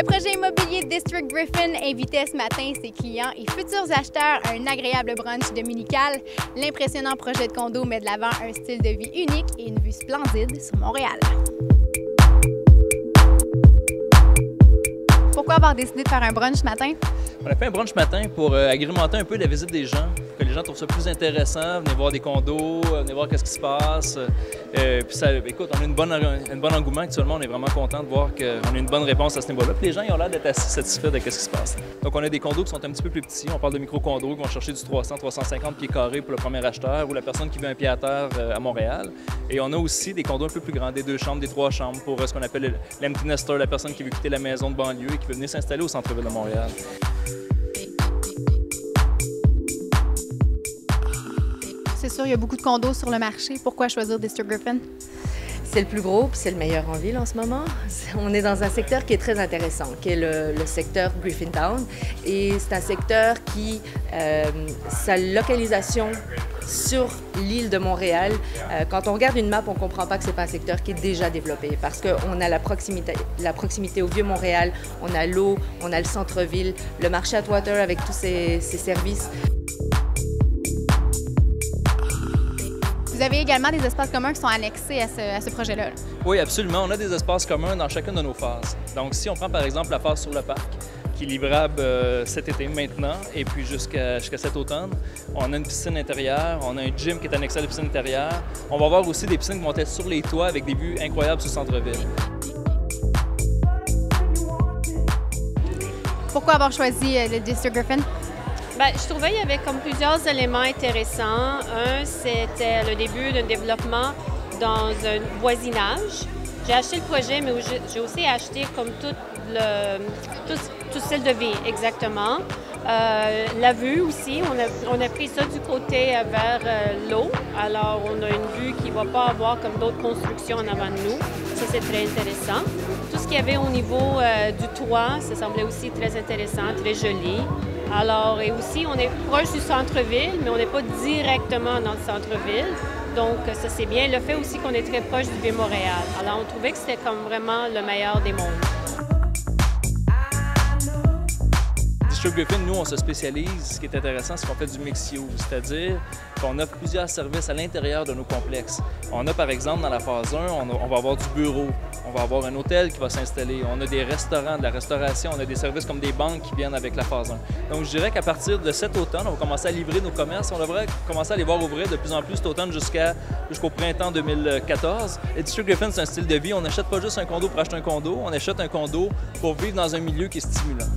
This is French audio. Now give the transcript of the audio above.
Le projet immobilier District Griffin invitait ce matin ses clients et futurs acheteurs à un agréable brunch dominical. L'impressionnant projet de condo met de l'avant un style de vie unique et une vue splendide sur Montréal. Pourquoi avoir décidé de faire un brunch ce matin? On a fait un brunch matin pour agrémenter un peu la visite des gens, pour que les gens trouvent ça plus intéressant, venir voir des condos, venir voir qu'est-ce qui se passe. Puis ça, écoute, on a un bon engouement actuellement, on est vraiment content de voir qu'on a une bonne réponse à ce niveau-là. Puis les gens ils ont l'air d'être assez satisfaits de ce qui se passe. Donc on a des condos qui sont un petit peu plus petits, on parle de micro-condos qui vont chercher du 300-350 pieds carrés pour le premier acheteur ou la personne qui veut un pied à terre à Montréal. Et on a aussi des condos un peu plus grands, des 2 chambres, des 3 chambres pour ce qu'on appelle l'empty nester, la personne qui veut quitter la maison de banlieue et qui veut venir s'installer au centre-ville de Montréal. C'est sûr, il y a beaucoup de condos sur le marché. Pourquoi choisir District Griffin? C'est le plus gros, puis c'est le meilleur en ville en ce moment. On est dans un secteur qui est très intéressant, qui est le secteur Griffintown. Et c'est un secteur qui, sa localisation sur l'île de Montréal, quand on regarde une map, on ne comprend pas que ce n'est pas un secteur qui est déjà développé parce qu'on a la proximité au Vieux-Montréal, on a l'eau, on a le centre-ville, le marché Atwater avec tous ses services. Vous avez également des espaces communs qui sont annexés à ce projet-là. Oui, absolument. On a des espaces communs dans chacune de nos phases. Donc, si on prend par exemple la phase sur le parc, qui est livrable cet été maintenant et puis jusqu'à cet automne, on a une piscine intérieure, on a un gym qui est annexé à la piscine intérieure. On va avoir aussi des piscines qui vont être sur les toits avec des vues incroyables sur le centre-ville. Pourquoi avoir choisi le District Griffin? Bien, je trouvais qu'il y avait comme plusieurs éléments intéressants. Un, c'était le début d'un développement dans un voisinage. J'ai acheté le projet, mais j'ai aussi acheté comme tout style de vie, exactement. La vue aussi, on a pris ça du côté vers l'eau. Alors, on a une vue qui ne va pas avoir comme d'autres constructions en avant de nous. Ça, c'est très intéressant. Tout ce qu'il y avait au niveau du toit, ça semblait aussi très intéressant, très joli. Alors, et aussi, on est proche du centre-ville, mais on n'est pas directement dans le centre-ville. Donc, ça, c'est bien. Le fait aussi qu'on est très proche du Vieux-Montréal. Alors, on trouvait que c'était comme vraiment le meilleur des mondes. District Griffin, nous, on se spécialise. Ce qui est intéressant, c'est qu'on fait du mixed use, c'est-à-dire qu'on offre plusieurs services à l'intérieur de nos complexes. On a, par exemple, dans la phase 1, on va avoir du bureau, on va avoir un hôtel qui va s'installer, on a des restaurants, de la restauration, on a des services comme des banques qui viennent avec la phase 1. Donc, je dirais qu'à partir de cet automne, on va commencer à livrer nos commerces. On devrait commencer à les voir ouvrir de plus en plus cet automne jusqu'au printemps 2014. Et District Griffin, c'est un style de vie. On n'achète pas juste un condo pour acheter un condo, on achète un condo pour vivre dans un milieu qui est stimulant.